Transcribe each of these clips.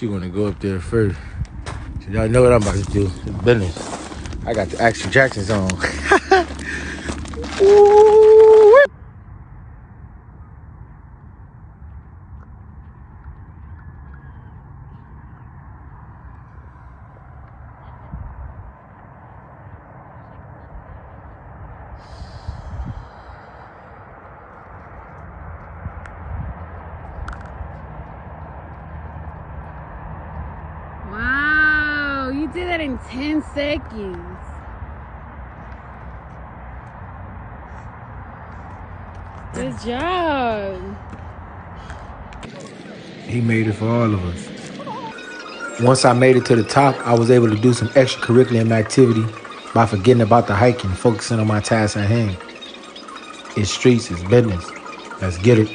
She want to go up there first. So y'all know what I'm about to do. It's business. I got the Action Jacksons on. Ooh. Wow, you did that in 10 seconds. Good job. He made it for all of us. Once I made it to the top, I was able to do some extracurricular activity by forgetting about the hiking, focusing on my task at hand. It's streets, it's business. Let's get it.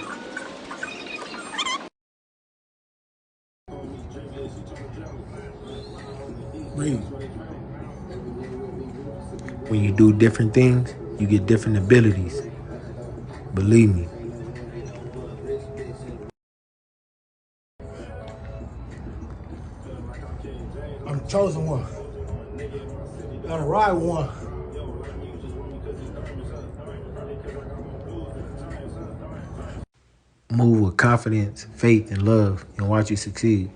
When you do different things, you get different abilities. Believe me. I'm the chosen one. Gotta ride one. Move with confidence, faith, and love, and watch you succeed.